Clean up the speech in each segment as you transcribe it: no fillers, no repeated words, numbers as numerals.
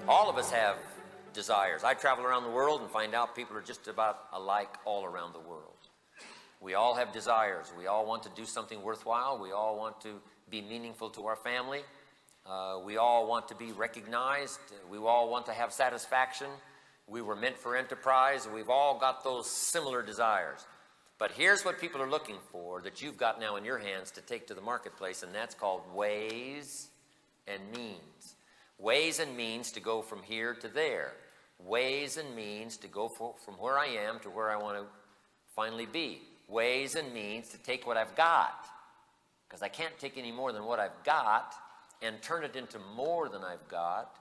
All of us have desires. I travel around the world and find out people are just about alike all around the world. We all have desires. We all want to do something worthwhile. We all want to be meaningful to our family. We all want to be recognized. We all want to have satisfaction. We were meant for enterprise. We've all got those similar desires. But here's what people are looking for that you've got now in your hands to take to the marketplace, and that's called ways and means. Ways and means to go from here to there. Ways and means to go from where I am to where I want to finally be. Ways and means to take what I've got, because I can't take any more than what I've got and turn it into more than I've got.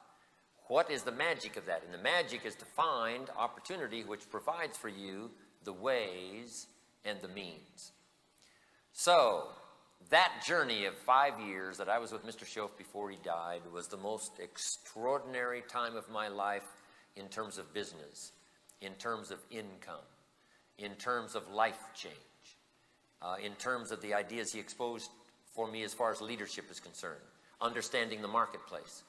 What is the magic of that? And the magic is to find opportunity which provides for you the ways and the means. So that journey of 5 years that I was with Mr. Shoaff before he died was the most extraordinary time of my life in terms of business, in terms of income, in terms of life change, in terms of the ideas he exposed for me as far as leadership is concerned, understanding the marketplace,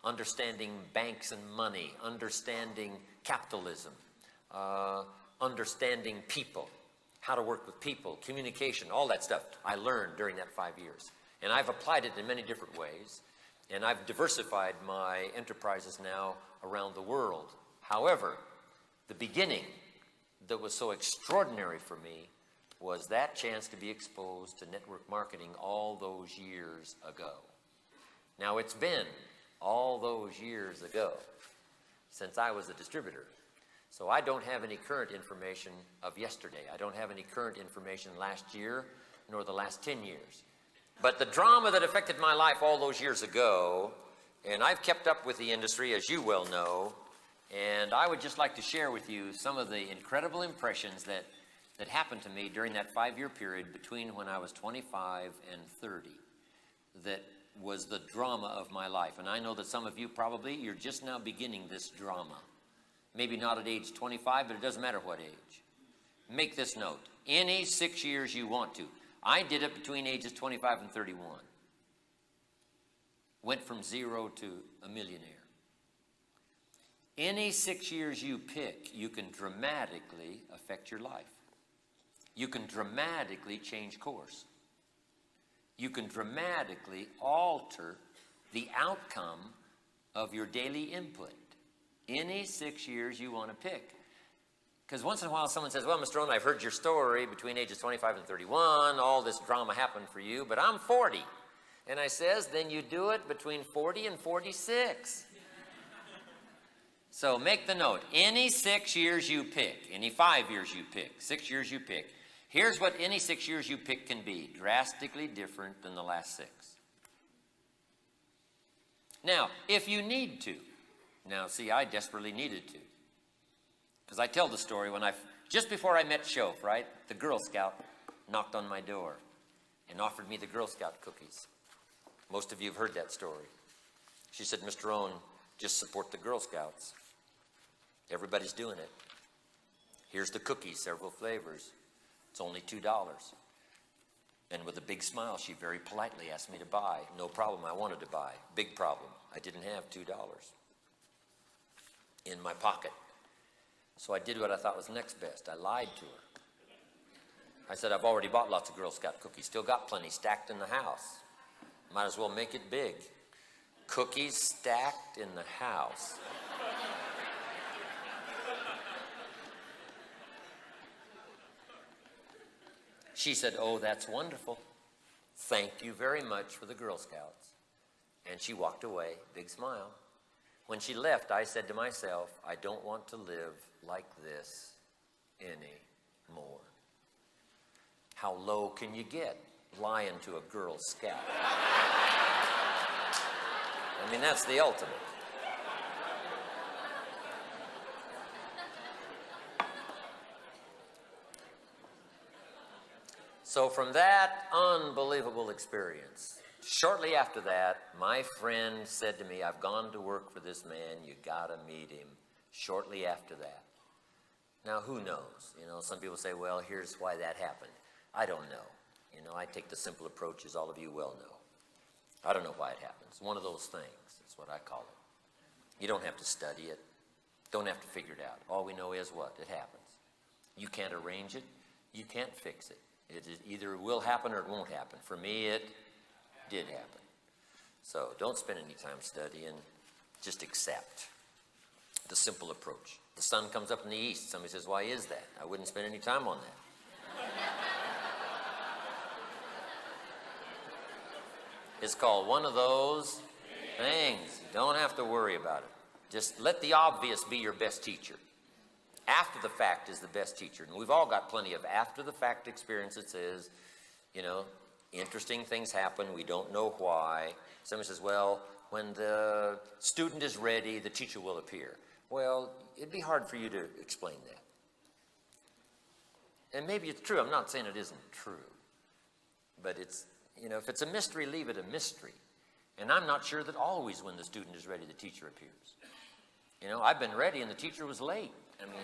understanding banks and money, understanding capitalism, understanding people, how to work with people, communication, all that stuff I learned during that 5 years. And I've applied it in many different ways, and I've diversified my enterprises now around the world. However, the beginning that was so extraordinary for me was that chance to be exposed to network marketing all those years ago. Now, it's been all those years ago since I was a distributor. So I don't have any current information of yesterday. I don't have any current information last year, nor the last 10 years. But the drama that affected my life all those years ago, and I've kept up with the industry, as you well know, and I would just like to share with you some of the incredible impressions that happened to me during that 5-year period between when I was 25 and 30. That was the drama of my life. And I know that some of you probably, you're just now beginning this drama. Maybe not at age 25, but it doesn't matter what age. Make this note. Any 6 years you want to. I did it between ages 25 and 31. Went from zero to a millionaire. Any 6 years you pick, you can dramatically affect your life. You can dramatically change course. You can dramatically alter the outcome of your daily input. Any 6 years you want to pick. Because once in a while someone says, well, Mr. Rohn, I've heard your story between ages 25 and 31. All this drama happened for you, but I'm 40. And I says, then you do it between 40 and 46. So make the note. Any 6 years you pick, any 5 years you pick, 6 years you pick. Here's what any 6 years you pick can be. Drastically different than the last 6. Now, if you need to. Now, see, I desperately needed to. Because I tell the story when just before I met Shoaff, right? The Girl Scout knocked on my door and offered me the Girl Scout cookies. Most of you have heard that story. She said, Mr. Rohn, just support the Girl Scouts. Everybody's doing it. Here's the cookies, several flavors. It's only $2. And with a big smile, she very politely asked me to buy. No problem, I wanted to buy. Big problem, I didn't have $2 in my pocket. So I did what I thought was next best. I lied to her. I said, I've already bought lots of Girl Scout cookies. Still got plenty stacked in the house. Might as well make it big. Cookies stacked in the house. She said, oh, that's wonderful. Thank you very much for the Girl Scouts. And she walked away, big smile. When she left, I said to myself, I don't want to live like this anymore. How low can you get lying to a Girl Scout? I mean, that's the ultimate. So from that unbelievable experience, shortly after that, my friend said to me, I've gone to work for this man, you gotta meet him. Shortly after that. Now, who knows? You know, some people say, well, here's why that happened. I don't know. You know, I take the simple approach, as all of you well know. I don't know why it happens. One of those things is what I call it. You don't have to study it. Don't have to figure it out. All we know is what? It happens. You can't arrange it. You can't fix it. It either will happen or it won't happen. For me, it did happen. So don't spend any time studying. Just accept the simple approach. The sun comes up in the east. Somebody says, why is that? I wouldn't spend any time on that. It's called one of those things. You don't have to worry about it. Just let the obvious be your best teacher. After the fact is the best teacher. And we've all got plenty of after the fact experience that says, you know, interesting things happen. We don't know why. Somebody says, well, when the student is ready, the teacher will appear. Well, it'd be hard for you to explain that. And maybe it's true. I'm not saying it isn't true. But it's, you know, if it's a mystery, leave it a mystery. And I'm not sure that always when the student is ready, the teacher appears. You know, I've been ready and the teacher was late. I mean,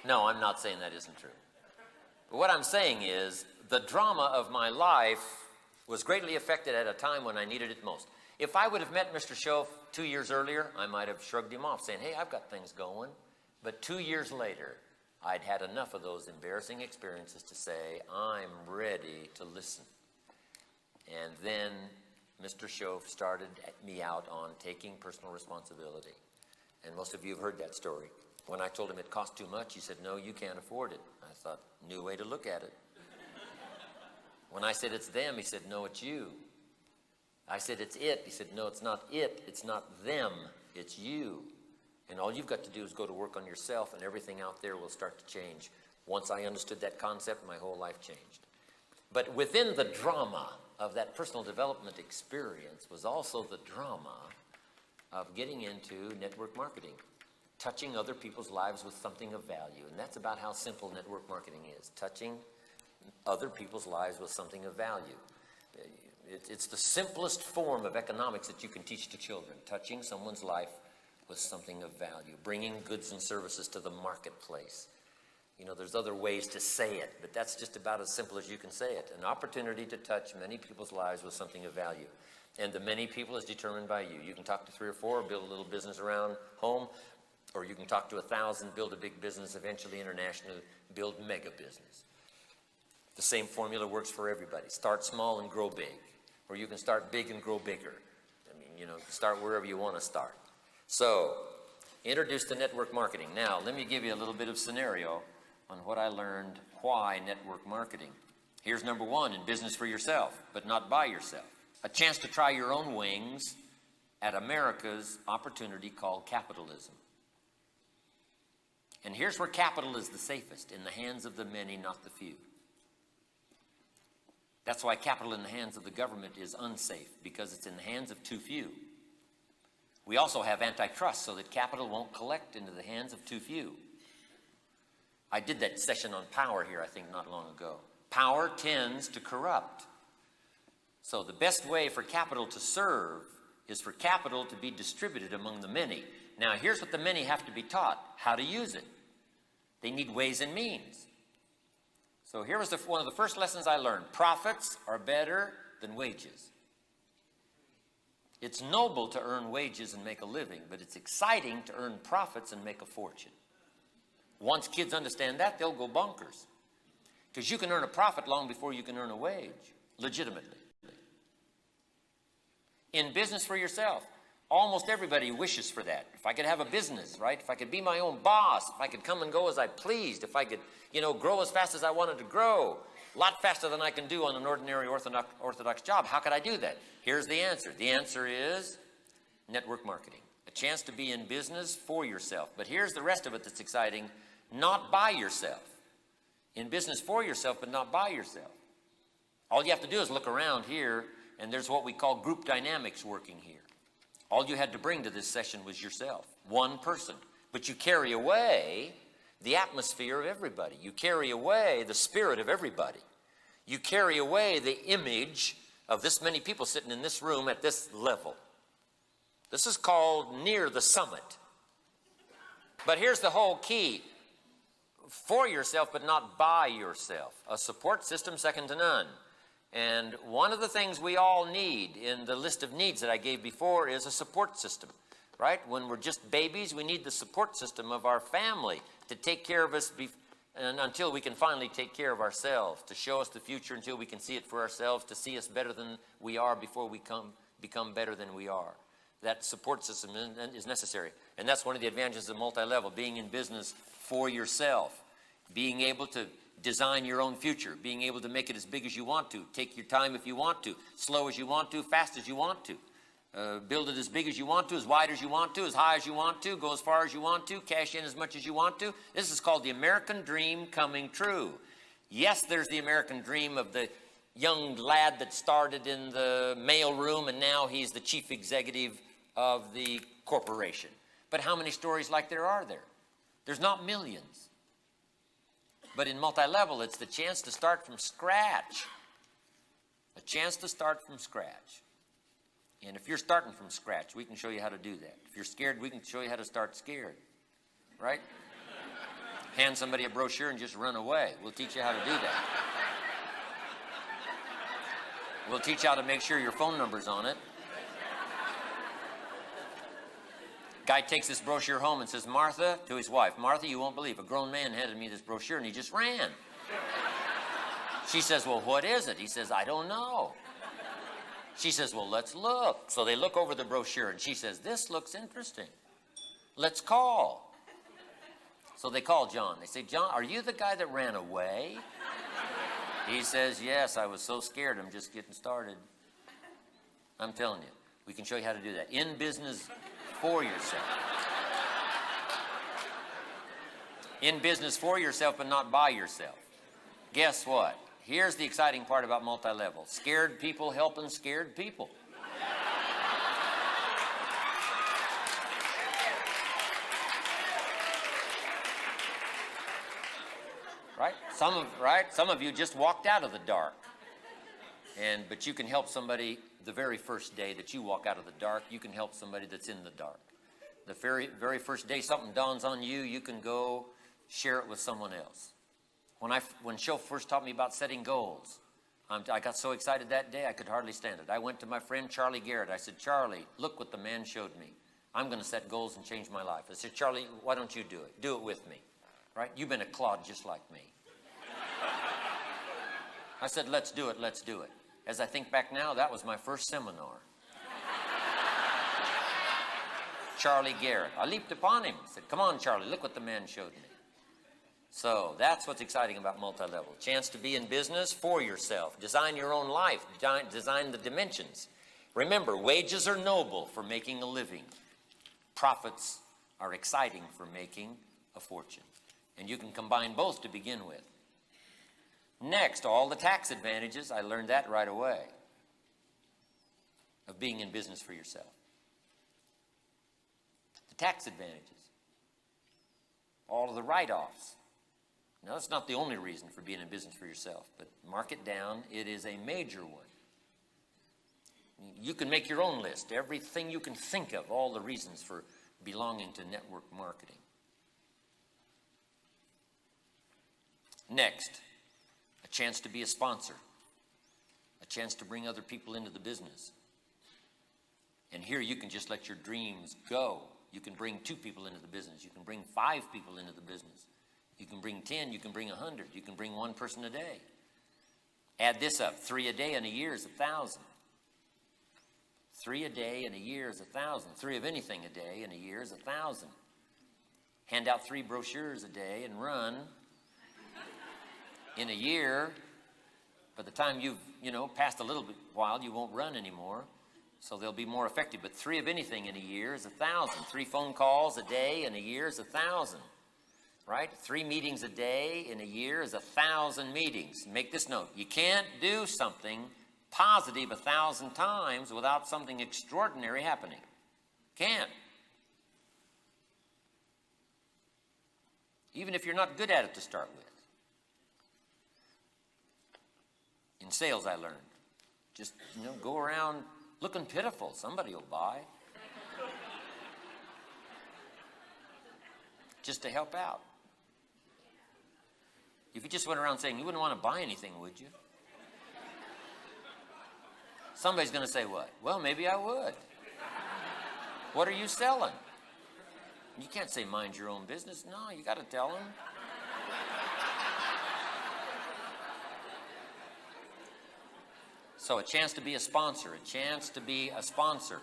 no, I'm not saying that isn't true. But what I'm saying is the drama of my life was greatly affected at a time when I needed it most. If I would have met Mr. Schoaf 2 years earlier, I might have shrugged him off saying, hey, I've got things going. But 2 years later, I'd had enough of those embarrassing experiences to say, I'm ready to listen. And then Mr. Schoaf started me out on taking personal responsibility. And most of you have heard that story. When I told him it cost too much, he said, no, you can't afford it. I thought, new way to look at it. When I said it's them, he said, no, it's you. I said, it's it. He said, no, it's not it. It's not them. It's you. And all you've got to do is go to work on yourself, and everything out there will start to change. Once I understood that concept, my whole life changed. But within the drama of that personal development experience was also the drama of getting into network marketing, touching other people's lives with something of value. And that's about how simple network marketing is, touching other people's lives with something of value. It's the simplest form of economics that you can teach to children, touching someone's life with something of value, bringing goods and services to the marketplace. You know, there's other ways to say it, but that's just about as simple as you can say it. An opportunity to touch many people's lives with something of value. And the many people is determined by you. You can talk to 3 or 4, build a little business around home, or you can talk to 1,000, build a big business, eventually international, build mega business. The same formula works for everybody. Start small and grow big. Or you can start big and grow bigger. I mean, you know, start wherever you want to start. So, introduce to network marketing. Now, let me give you a little bit of scenario on what I learned, why network marketing. Here's number 1, in business for yourself, but not by yourself. A chance to try your own wings at America's opportunity called capitalism. And here's where capital is the safest, in the hands of the many, not the few. That's why capital in the hands of the government is unsafe, because it's in the hands of too few. We also have antitrust so that capital won't collect into the hands of too few. I did that session on power here, I think, not long ago. Power tends to corrupt. So the best way for capital to serve is for capital to be distributed among the many. Now, here's what the many have to be taught: how to use it. They need ways and means. So here was one of the first lessons I learned. Profits are better than wages. It's noble to earn wages and make a living, but it's exciting to earn profits and make a fortune. Once kids understand that, they'll go bonkers. Because you can earn a profit long before you can earn a wage, legitimately. In business for yourself, almost everybody wishes for that. If I could have a business, right? If I could be my own boss, if I could come and go as I pleased, if I could, you know, grow as fast as I wanted to grow, a lot faster than I can do on an ordinary orthodox job. How could I do that? Here's the answer. The answer is network marketing. A chance to be in business for yourself. But here's the rest of it that's exciting. Not by yourself. In business for yourself, but not by yourself. All you have to do is look around here, and there's what we call group dynamics working here. All you had to bring to this session was yourself. One person. But you carry away the atmosphere of everybody. You carry away the spirit of everybody. You carry away the image of this many people sitting in this room at this level. This is called near the summit. But here's the whole key. For yourself, but not by yourself. A support system second to none. And one of the things we all need in the list of needs that I gave before is a support system, right? When we're just babies, we need the support system of our family to take care of us and until we can finally take care of ourselves, to show us the future until we can see it for ourselves, to see us better than we are before we become better than we are. That support system is necessary. And that's one of the advantages of multi-level, being in business for yourself, being able to design your own future, being able to make it as big as you want to, take your time if you want to, slow as you want to, fast as you want to. Build it as big as you want to, as wide as you want to, as high as you want to, go as far as you want to, cash in as much as you want to. This is called the American dream coming true. Yes, there's the American dream of the young lad that started in the mail room and now he's the chief executive of the corporation. But how many stories like there are there? There's not millions. But in multi-level, it's the chance to start from scratch. A chance to start from scratch. And if you're starting from scratch, we can show you how to do that. If you're scared, we can show you how to start scared. Right? Hand somebody a brochure and just run away. We'll teach you how to do that. We'll teach you how to make sure your phone number's on it. Guy takes this brochure home and says, Martha, to his wife, Martha, you won't believe, a grown man handed me this brochure and he just ran. She says, well, what is it? He says, I don't know. She says, well, let's look. So they look over the brochure and she says, this looks interesting. Let's call. So they call John. They say, John, are you the guy that ran away? He says, yes, I was so scared. I'm just getting started. I'm telling you, we can show you how to do that. In business for yourself. In business for yourself, but not by yourself. Guess what? Here's the exciting part about multi-level. Scared people helping scared people. Right? Some of you just walked out of the dark. But you can help somebody the very first day that you walk out of the dark. You can help somebody that's in the dark. The very first day something dawns on you, you can go share it with someone else. When Show first taught me about setting goals, I got so excited that day I could hardly stand it. I went to my friend Charlie Garrett. I said, Charlie, look what the man showed me. I'm going to set goals and change my life. I said, Charlie, why don't you do it? Do it with me. Right? You've been a clod just like me. I said, let's do it, let's do it. As I think back now, that was my first seminar. Charlie Garrett. I leaped upon him. I said, come on, Charlie, look what the man showed me. So that's what's exciting about multi-level. Chance to be in business for yourself. Design your own life. Design the dimensions. Remember, wages are noble for making a living. Profits are exciting for making a fortune. And you can combine both to begin with. Next, all the tax advantages. I learned that right away. Of being in business for yourself. The tax advantages. All of the write-offs. Now, that's not the only reason for being in business for yourself, but mark it down. It is a major one. You can make your own list. Everything you can think of, all the reasons for belonging to network marketing. Next, a chance to be a sponsor. A chance to bring other people into the business. And here you can just let your dreams go. You can bring 2 people into the business. You can bring 5 people into the business. You can bring 10, you can bring 100, you can bring 1 person a day. Add this up, 3 a day in a year is 1,000. 3 a day in a year is 1,000. 3 of anything a day in a year is 1,000. Hand out 3 brochures a day and run. In a year, by the time you've, passed a little bit while, you won't run anymore. So they'll be more effective. But 3 of anything in a year is 1,000. 3 phone calls a day in a year is 1,000. Right? 3 meetings a day in a year is 1,000 meetings. Make this note. You can't do something positive 1,000 times without something extraordinary happening. Can't. Even if you're not good at it to start with. In sales, I learned. Just, go around looking pitiful. Somebody will buy. Just to help out. If you just went around saying you wouldn't want to buy anything, would you? Somebody's going to say what? Well, maybe I would. What are you selling? You can't say mind your own business. No, you got to tell them. So a chance to be a sponsor, a chance to be a sponsor.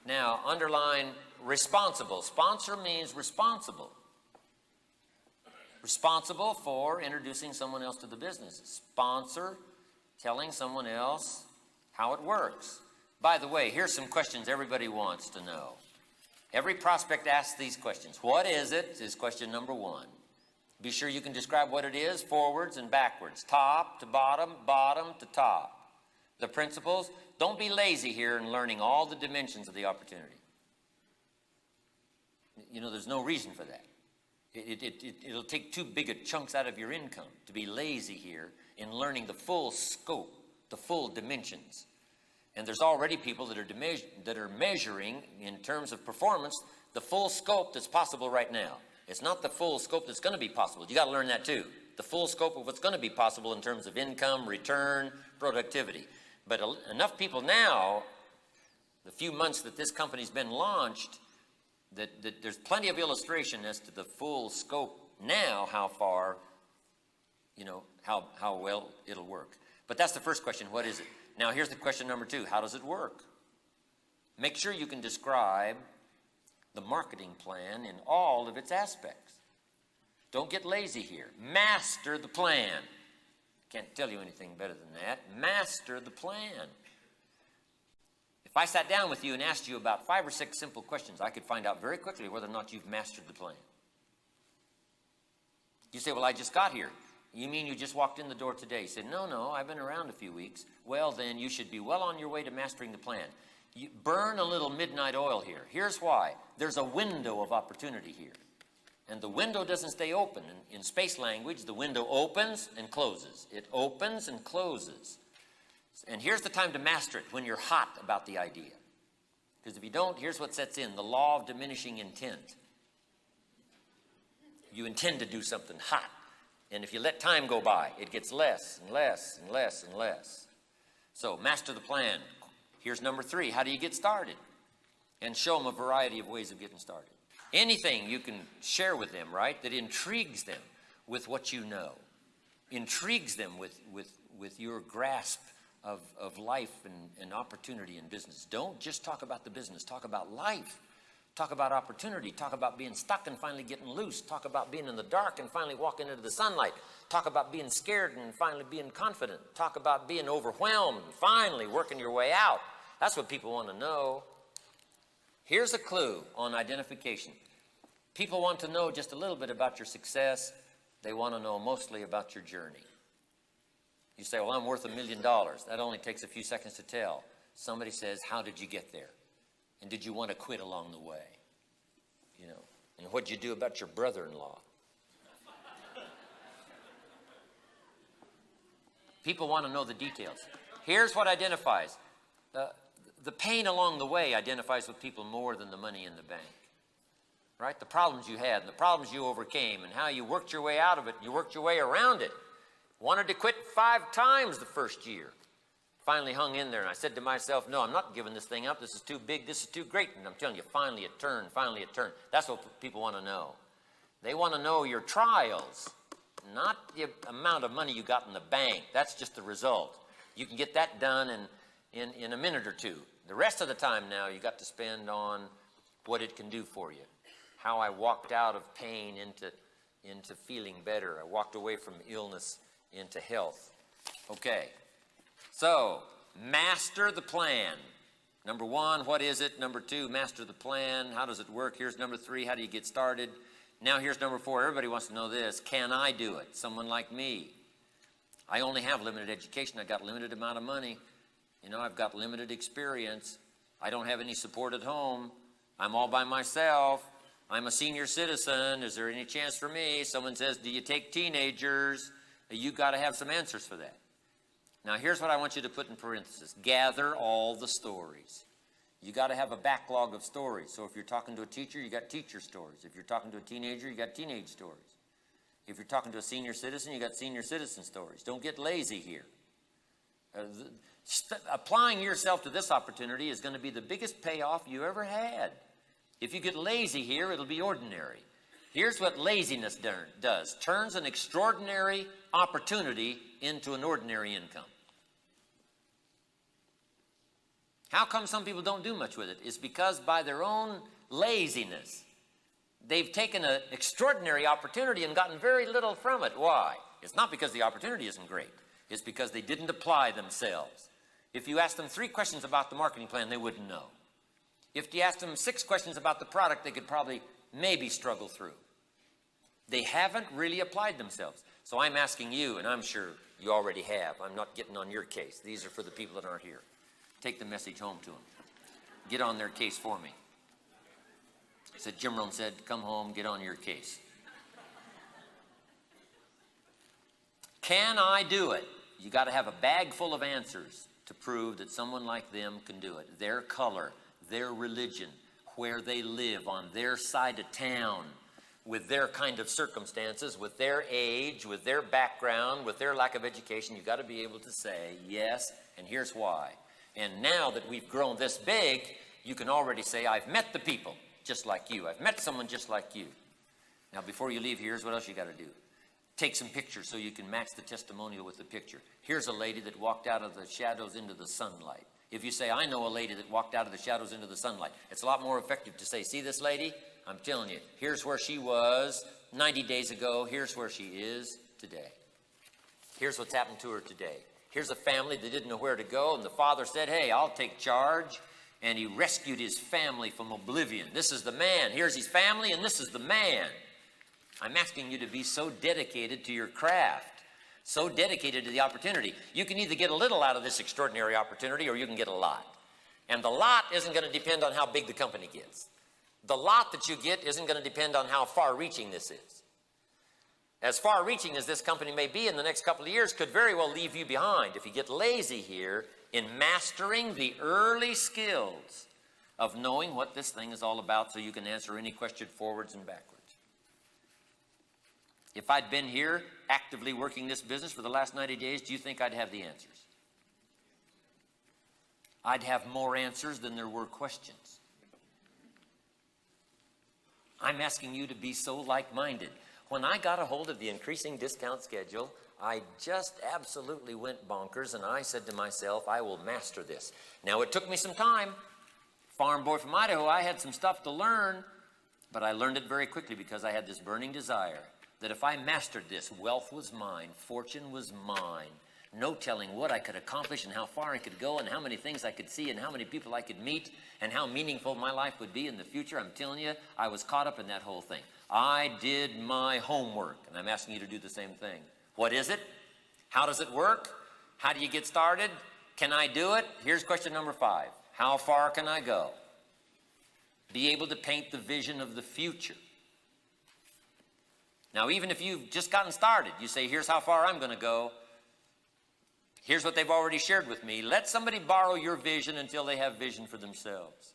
Now, underline responsible. Sponsor means responsible. Responsible for introducing someone else to the business. Sponsor, telling someone else how it works. By the way, here's some questions everybody wants to know. Every prospect asks these questions. What is it? Is question number one. Be sure you can describe what it is, forwards and backwards, top to bottom, bottom to top. The principles, don't be lazy here in learning all the dimensions of the opportunity. You know, there's no reason for that. It'll take too big a chunks out of your income to be lazy here in learning the full scope, the full dimensions. And there's already people that are measuring in terms of performance the full scope that's possible right now. It's not the full scope that's going to be possible. You got to learn that too. The full scope of what's going to be possible in terms of income, return, productivity. But enough people now, the few months that this company's been launched, that there's plenty of illustration as to the full scope now, how far, you know, how well it'll work. But that's the first question, what is it? Now here's the question number two, how does it work? Make sure you can describe the marketing plan in all of its aspects. Don't get lazy here. Master the plan. Can't tell you anything better than that. Master the plan. If I sat down with you and asked you about 5 or 6 simple questions, I could find out very quickly whether or not you've mastered the plan. You say, well, I just got here. You mean you just walked in the door today? You said, no, I've been around a few weeks. Well, then you should be well on your way to mastering the plan. You burn a little midnight oil here. Here's why. There's a window of opportunity here. And the window doesn't stay open. In space language, the window opens and closes. It opens and closes. And here's the time to master it, when you're hot about the idea. Because if you don't, here's what sets in, the law of diminishing intent. You intend to do something hot. And if you let time go by, it gets less and less and less and less. So master the plan. Here's number 3. How do you get started? And show them a variety of ways of getting started. Anything you can share with them, right, that intrigues them with what you know. Intrigues them with your grasp of life and opportunity in business. Don't just talk about the business. Talk about life. Talk about opportunity. Talk about being stuck and finally getting loose. Talk about being in the dark and finally walking into the sunlight. Talk about being scared and finally being confident. Talk about being overwhelmed and finally working your way out. That's what people want to know. Here's a clue on identification. People want to know just a little bit about your success. They want to know mostly about your journey. You say, well, I'm worth $1 million. That only takes a few seconds to tell. Somebody says, how did you get there? And did you want to quit along the way? You know, and what'd you do about your brother-in-law? People want to know the details. Here's what identifies. The pain along the way identifies with people more than the money in the bank. Right? The problems you had and the problems you overcame and how you worked your way out of it and you worked your way around it. Wanted to quit 5 times the first year. Finally hung in there and I said to myself, no, I'm not giving this thing up. This is too big. This is too great. And I'm telling you, finally it turned. Finally it turned. That's what people want to know. They want to know your trials, not the amount of money you got in the bank. That's just the result. You can get that done in a minute or two. The rest of the time now you got to spend on what it can do for you. How I walked out of pain into feeling better. I walked away from illness into health. Okay, so master the plan. Number 1, what is it? Number 2, master the plan. How does it work? Here's number 3, how do you get started? Now here's number 4, everybody wants to know this. Can I do it? Someone like me. I only have limited education. I got limited amount of money. You know, I've got limited experience. I don't have any support at home. I'm all by myself. I'm a senior citizen. Is there any chance for me? Someone says, do you take teenagers? You got to have some answers for that. Now, here's what I want you to put in parentheses. Gather all the stories. You got to have a backlog of stories. So if you're talking to a teacher, you got teacher stories. If you're talking to a teenager, you got teenage stories. If you're talking to a senior citizen, you got senior citizen stories. Don't get lazy here. Applying yourself to this opportunity is going to be the biggest payoff you ever had. If you get lazy here, it'll be ordinary. Here's what laziness does. Turns an extraordinary opportunity into an ordinary income. How come some people don't do much with it? It's because by their own laziness, they've taken an extraordinary opportunity and gotten very little from it. Why? It's not because the opportunity isn't great. It's because they didn't apply themselves. If you asked them 3 questions about the marketing plan, they wouldn't know. If you asked them 6 questions about the product, they could probably maybe struggle through. They haven't really applied themselves. So I'm asking you, and I'm sure you already have. I'm not getting on your case. These are for the people that aren't here. Take the message home to them. Get on their case for me. Said Jim Rohn said, come home, get on your case. Can I do it? You got to have a bag full of answers to prove that someone like them can do it. Their color, their religion, where they live, on their side of town, with their kind of circumstances, with their age, with their background, with their lack of education. You've got to be able to say, yes, and here's why. And now that we've grown this big, you can already say, I've met the people just like you. I've met someone just like you. Now, before you leave, here's what else you got to do. Take some pictures so you can match the testimonial with the picture. Here's a lady that walked out of the shadows into the sunlight. If you say, I know a lady that walked out of the shadows into the sunlight, it's a lot more effective to say, see this lady? I'm telling you, here's where she was 90 days ago. Here's where she is today. Here's what's happened to her today. Here's a family that didn't know where to go, and the father said, hey, I'll take charge. And he rescued his family from oblivion. This is the man. Here's his family, and this is the man. I'm asking you to be so dedicated to your craft, so dedicated to the opportunity. You can either get a little out of this extraordinary opportunity, or you can get a lot. And the lot isn't going to depend on how big the company gets. The lot that you get isn't going to depend on how far-reaching this is. As far-reaching as this company may be in the next couple of years could very well leave you behind if you get lazy here in mastering the early skills of knowing what this thing is all about so you can answer any question forwards and backwards. If I'd been here actively working this business for the last 90 days, do you think I'd have the answers? I'd have more answers than there were questions. I'm asking you to be so like-minded. When I got a hold of the increasing discount schedule, I just absolutely went bonkers, and I said to myself, I will master this. Now, it took me some time. Farm boy from Idaho, I had some stuff to learn, but I learned it very quickly because I had this burning desire that if I mastered this, wealth was mine, fortune was mine. No telling what I could accomplish and how far I could go and how many things I could see and how many people I could meet and how meaningful my life would be in the future. I'm telling you, I was caught up in that whole thing. I did my homework, and I'm asking you to do the same thing. What is it? How does it work? How do you get started? Can I do it? Here's question number 5. How far can I go? Be able to paint the vision of the future. Now, even if you've just gotten started, you say, here's how far I'm going to go. Here's what they've already shared with me. Let somebody borrow your vision until they have vision for themselves.